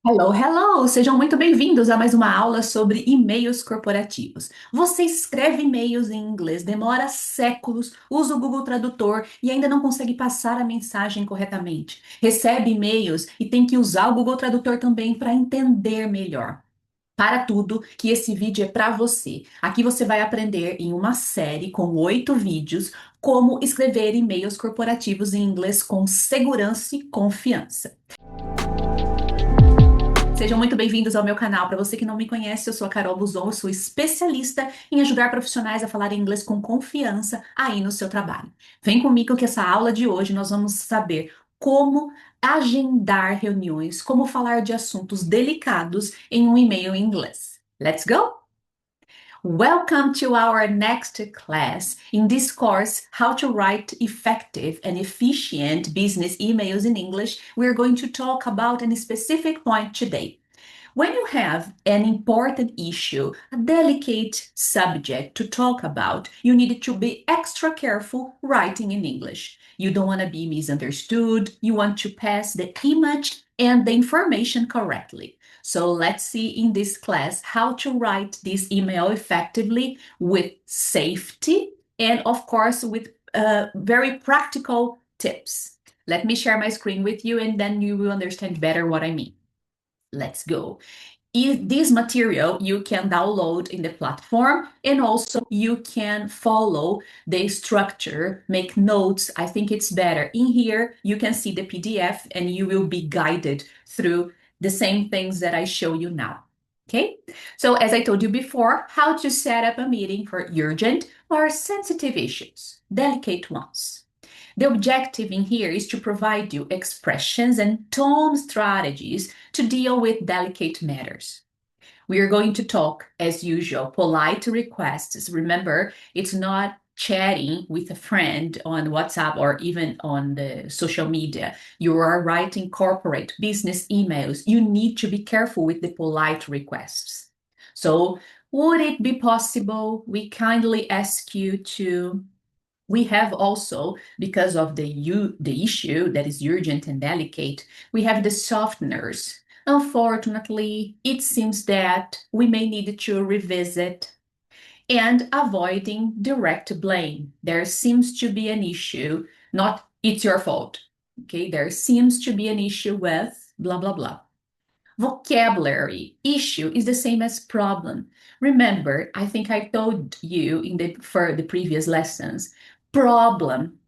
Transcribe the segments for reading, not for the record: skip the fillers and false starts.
Hello, hello! Sejam muito bem-vindos a mais uma aula sobre e-mails corporativos. Você escreve e-mails em inglês, demora séculos, usa o Google Tradutor e ainda não consegue passar a mensagem corretamente. Recebe e-mails e tem que usar o Google Tradutor também para entender melhor. Para tudo, que esse vídeo é para você. Aqui você vai aprender em uma série com 8 vídeos como escrever e-mails corporativos em inglês com segurança e confiança. Sejam muito bem-vindos ao meu canal. Para você que não me conhece, eu sou a Carol Buzon, eu sou especialista em ajudar profissionais a falar inglês com confiança aí no seu trabalho. Vem comigo que essa aula de hoje nós vamos saber como agendar reuniões, como falar de assuntos delicados em um e-mail em inglês. Let's go! Welcome to our next class. In this course, How to Write Effective and Efficient Business Emails in English, we're going to talk about a specific point today. When you have an important issue, a delicate subject to talk about, you need to be extra careful writing in English. You don't want to be misunderstood. You want to pass the image and the information correctly. So let's see in this class how to write this email effectively with safety and, of course, with very practical tips. Let me share my screen with you and then you will understand better what I mean. Let's go. This material you can download in the platform and also you can follow the structure, make notes. I think it's better. In here, you can see the PDF and you will be guided through the same things that I show you now. Okay, so as I told you before, how to set up a meeting for urgent or sensitive issues, delicate ones. The objective in here is to provide you expressions and tone strategies to deal with delicate matters. We are going to talk, as usual, polite requests. Remember, it's not chatting with a friend on WhatsApp or even on the social media. You are writing corporate business emails. You need to be careful with the polite requests. So, would it be possible? We kindly ask you to we have also, because of the issue that is urgent and delicate, we have the softeners. Unfortunately, it seems that we may need to revisit and avoiding direct blame. There seems to be an issue, not it's your fault. Okay, there seems to be an issue with blah blah blah. Vocabulary issue is the same as problem. Remember, I think I told you for the previous lessons, problem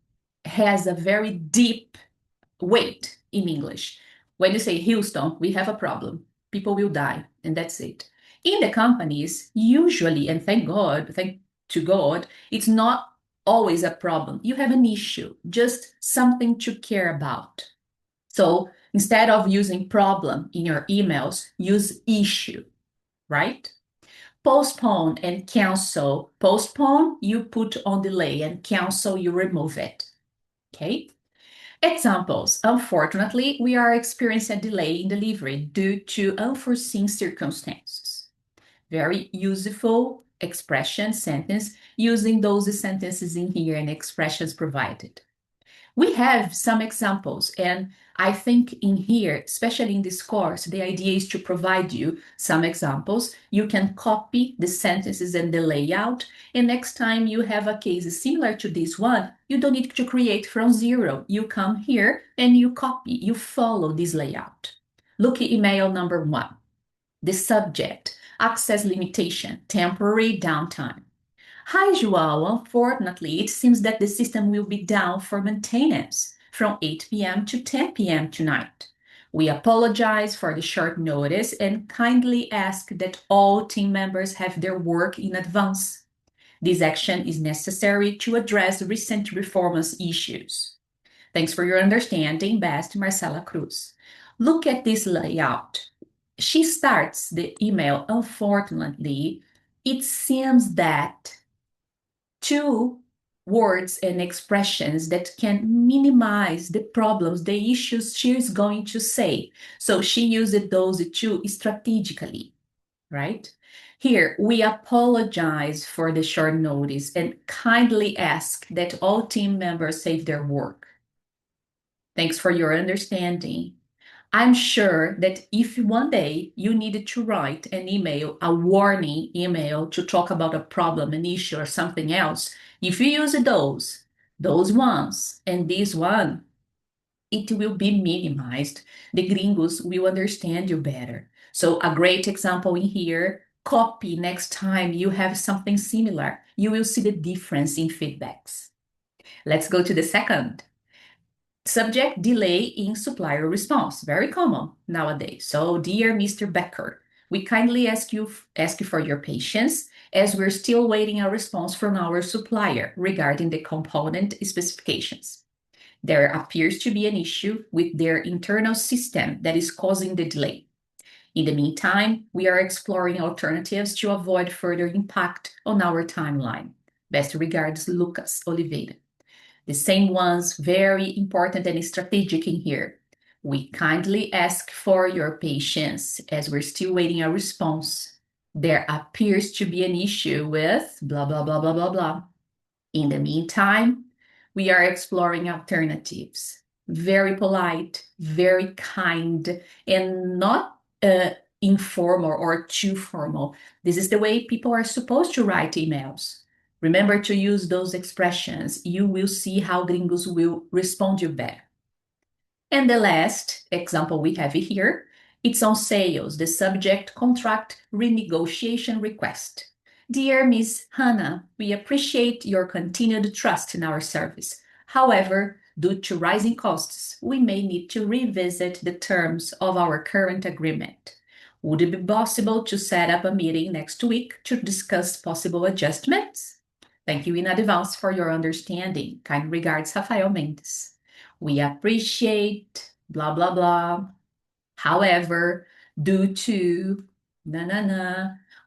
has a very deep weight in English. When you say Houston, we have a problem. People will die, and that's it. In the companies, usually, and thank to God, it's not always a problem. You have an issue, just something to care about. So instead of using problem in your emails, use issue, right? Postpone and cancel. Postpone, you put on delay, and cancel, you remove it. Okay? Examples. Unfortunately, we are experiencing a delay in delivery due to unforeseen circumstances. Very useful expression, sentence, using those sentences in here and expressions provided. We have some examples, and I think in here, especially in this course, the idea is to provide you some examples. You can copy the sentences and the layout, and next time you have a case similar to this one, you don't need to create from zero. You come here and you copy, you follow this layout. Look at email number 1. The subject, access limitation, temporary downtime. Hi, João. Unfortunately, it seems that the system will be down for maintenance from 8 p.m. to 10 p.m. tonight. We apologize for the short notice and kindly ask that all team members have their work in advance. This action is necessary to address recent performance issues. Thanks for your understanding. Best, Marcela Cruz. Look at this layout. She starts the email, unfortunately. It seems that two words and expressions that can minimize the problems, the issues she is going to say. So she used those two strategically, right? Here, we apologize for the short notice and kindly ask that all team members save their work. Thanks for your understanding. I'm sure that if one day you needed to write an email, a warning email to talk about a problem, an issue, or something else, if you use those ones, and this one, it will be minimized. The gringos will understand you better. So, a great example in here, copy next time you have something similar. You will see the difference in feedbacks. Let's go to the second. Subject delay in supplier response, very common nowadays. So, dear Mr. Becker, we kindly ask you for your patience as we're still waiting a response from our supplier regarding the component specifications. There appears to be an issue with their internal system that is causing the delay. In the meantime, we are exploring alternatives to avoid further impact on our timeline. Best regards, Lucas Oliveira. The same ones, very important and strategic in here. We kindly ask for your patience as we're still waiting a response. There appears to be an issue with blah, blah, blah, blah, blah, blah. In the meantime, we are exploring alternatives. Very polite, very kind, and not informal or too formal. This is the way people are supposed to write emails. Remember to use those expressions. You will see how gringos will respond you better. And the last example we have here, it's on sales, the subject contract renegotiation request. Dear Miss Hannah, we appreciate your continued trust in our service. However, due to rising costs, we may need to revisit the terms of our current agreement. Would it be possible to set up a meeting next week to discuss possible adjustments? Thank you in advance for your understanding. Kind regards, Rafael Mendes. We appreciate blah, blah, blah. However, due to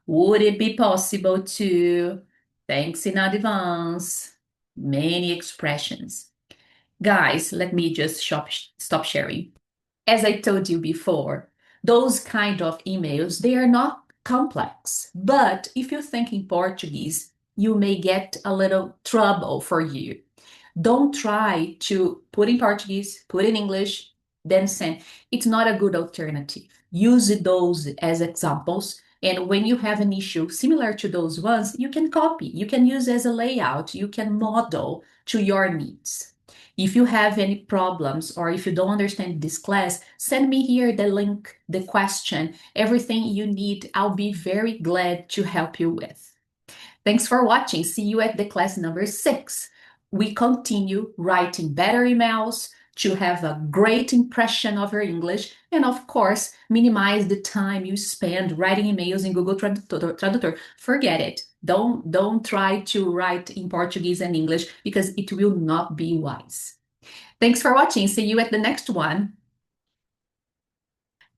would it be possible to, thanks in advance, many expressions. Guys, let me just stop sharing. As I told you before, those kind of emails, they are not complex, but if you think in Portuguese, you may get a little trouble for you. Don't try to put in Portuguese, put in English, then send. It's not a good alternative. Use those as examples. And when you have an issue similar to those ones, you can copy, you can use as a layout, you can model to your needs. If you have any problems or if you don't understand this class, send me here the link, the question, everything you need. I'll be very glad to help you with. Thanks for watching. See you at the class number 6. We continue writing better emails to have a great impression of your English and, of course, minimize the time you spend writing emails in Google Tradutor. Forget it. Don't try to write in Portuguese and English because it will not be wise. Thanks for watching. See you at the next one.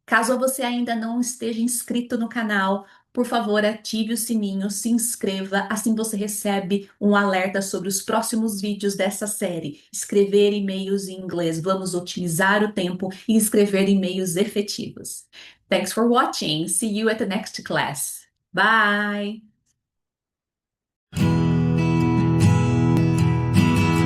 Caso você ainda não esteja inscrito no canal, por favor, ative o sininho, se inscreva, assim você recebe um alerta sobre os próximos vídeos dessa série. Escrever e-mails em inglês. Vamos otimizar o tempo e escrever e-mails efetivos. Thanks for watching. See you at the next class. Bye!